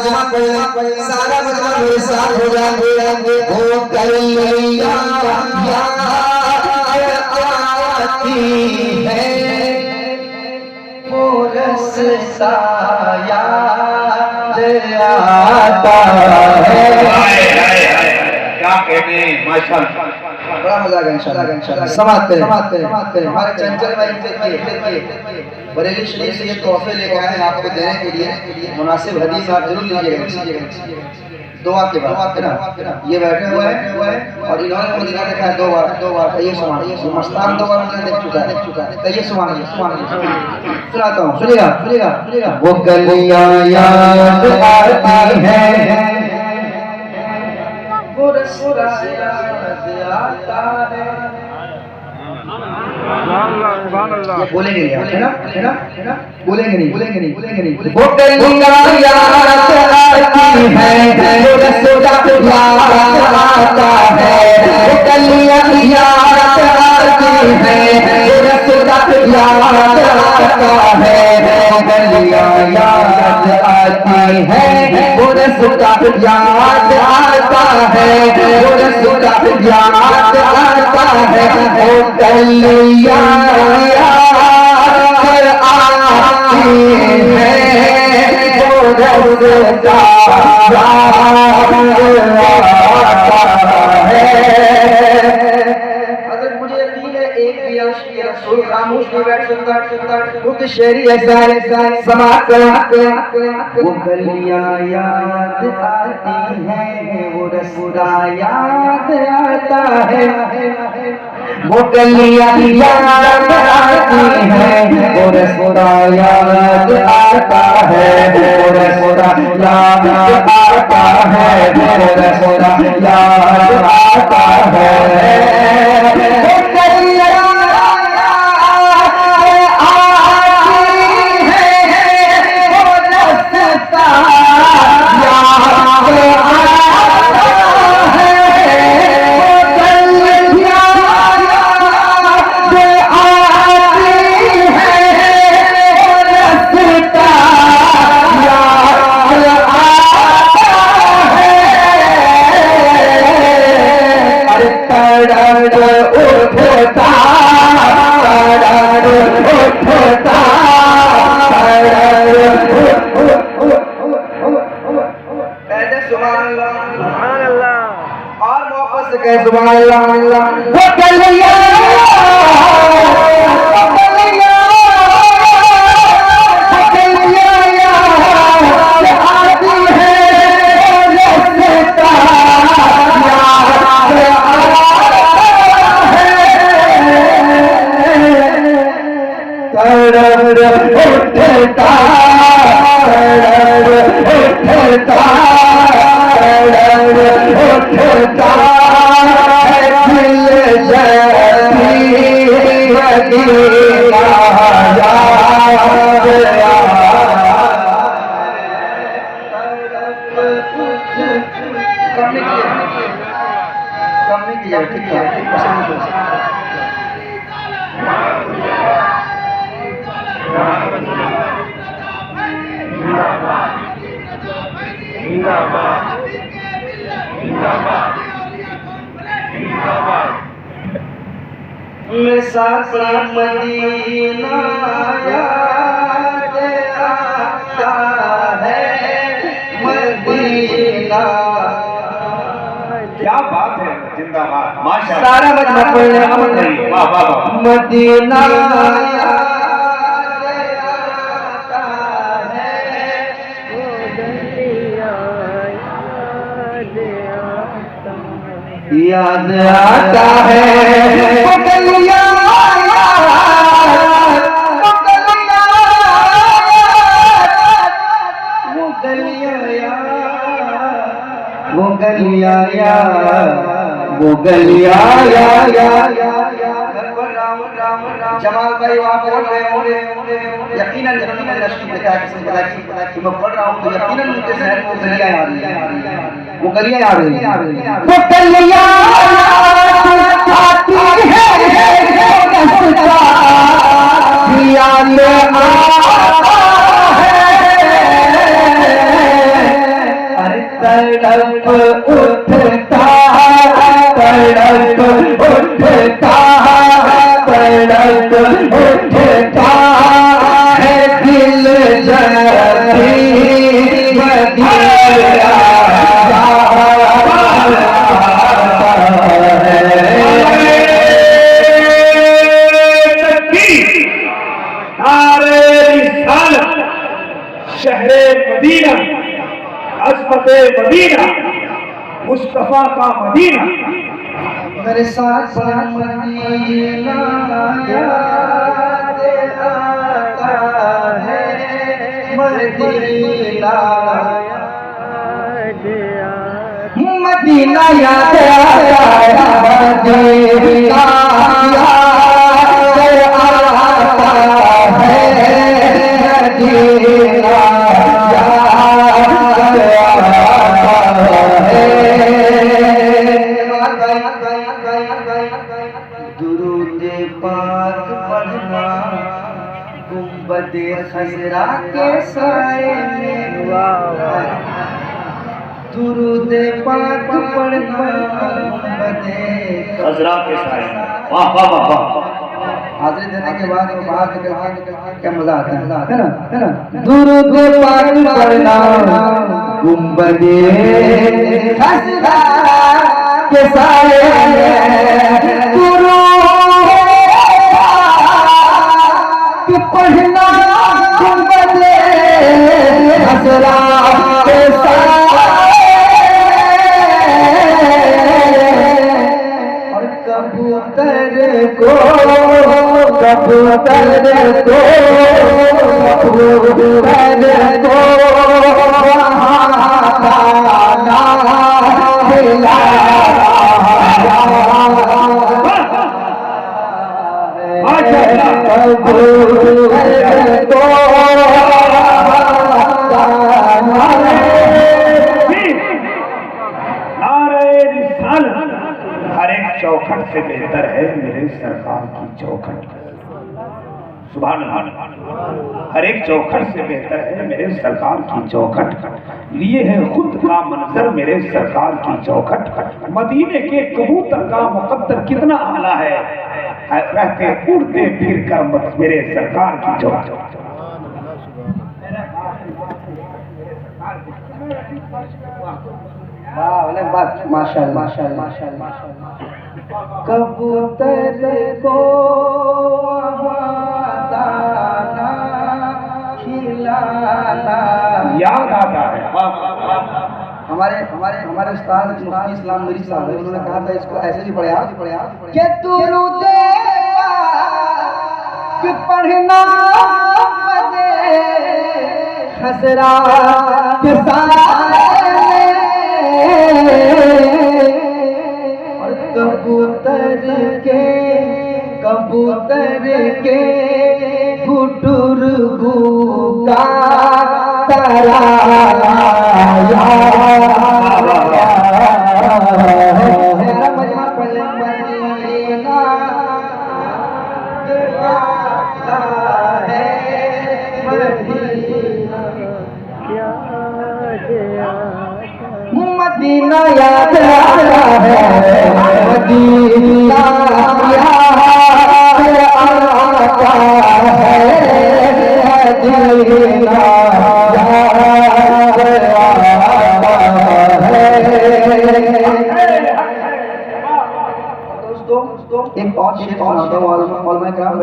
सारा मजमा मेरे साथ हो जाएंगे। वो कलिया आती है वो रस्ता याद आता है। क्या कहने माशाअल्लाह, बड़ा मजा आ गया इंशाअल्लाह। समाते हमारे चंचल भाई देखिए बरेली शरीफ से ये तोहफे लेके आए हैं आपको देने के लिए। मुनासिब हदीस आप जरूर लीजिएगा दुआ के बाद ना। ये बैठे हुए हैं और इन्होंने मदीना देखा है 2 बार। ये सुना ये मस्तान 2 बार मैंने देख चुका है। ये सुनाता हूँ, सुनिएगा। वो गलियां याद आती हैं वो रसूला याद आता है। ये बोलेंगे नहीं, है ना? बोलेंगे नहीं। वो गलियां याद आती हैं वो रसूला याद आता है। वो गलियां याद आती हैं वो रसूला याद आता है। गलियां याद आती हैं वो रसूला याद आता है। वो रसूला याद आता है। वो गलियां याद आती हैं वो रसूला खामोश नहीं बैठ सकता क्योंकि शेरी ऐसा समाज वो गलियां याद आती हैं वो रसूला याद आता है। वो गलियां याद आती हैं वो रसूला याद आता है। वो रसूला याद आता है। वो रसूला याद आता है। सुभान अल्लाह। वो गलियां मेरे साथ मदीना याद आता है। मदीना क्या बात है, जिंदाबाद माशाअल्लाह। सारा मजमा पढ़ने वाह वाह। मदीना याद आता है। वो गलियां जमाल भाई वहाँ पहुँच गए होंगे। यकीनन नशरी पता कि मैं पढ़ रहा हूँ तो यकीनन मुझे शहर को गलियां याद आ रही है। वो गलियां याद आ रही है। वो गलियां आती है रास्ता याद आता है। उठता है दिल जबी मदीना शहरे मदीना, अस्मते मदीना, मुस्तफा का मदीना। मेरे साथ मदीना याद आता है, मदीना मदीना याद आता है, मदीना दुरूद पाक पढ़ना गुंबदे खजरा के साए में, दुरूद पाक पढ़ना गुंबदे खजरा के साए। वाह वाह वाह वाह। हाजिरी देने के बाद बाहर निकल क्या मजा आता है ना, है ना। दुरूद पाक पढ़ना गुंबदे खजरा के साए में, पढ़ना गुंबदे खजरा के और कबूतर को हर एक चौखट से बेहतर है मेरे सरकार की चौखट। सुभान अल्लाह। हर एक चौखट से बेहतर है मेरे सरकार की चौखट। लिए है खुद का मंजर मेरे सरकार की चौखट। मदीने के कबूतर का मुकद्दर कितना आला है, रहते उड़ते फिर कर मेरे सरकार की चौखट। माशाअल्लाह माशाअल्लाह। कबूतर को दाना खिलाना याद आता है। हमारे हमारे हमारे उस्ताद मुफ्ती इस्लाम नूरी साहब है, उन्होंने कहा था इसको ऐसे भी पढ़े आप कि दुरूद कि पढ़ना मदे खसरा के और कबूतर के गुटुर गुगा तराना मदीना याद आता है, मदीना याद आता है, मदीना याद आता है। दोस्तों एक और शेर सुनाता हूँ।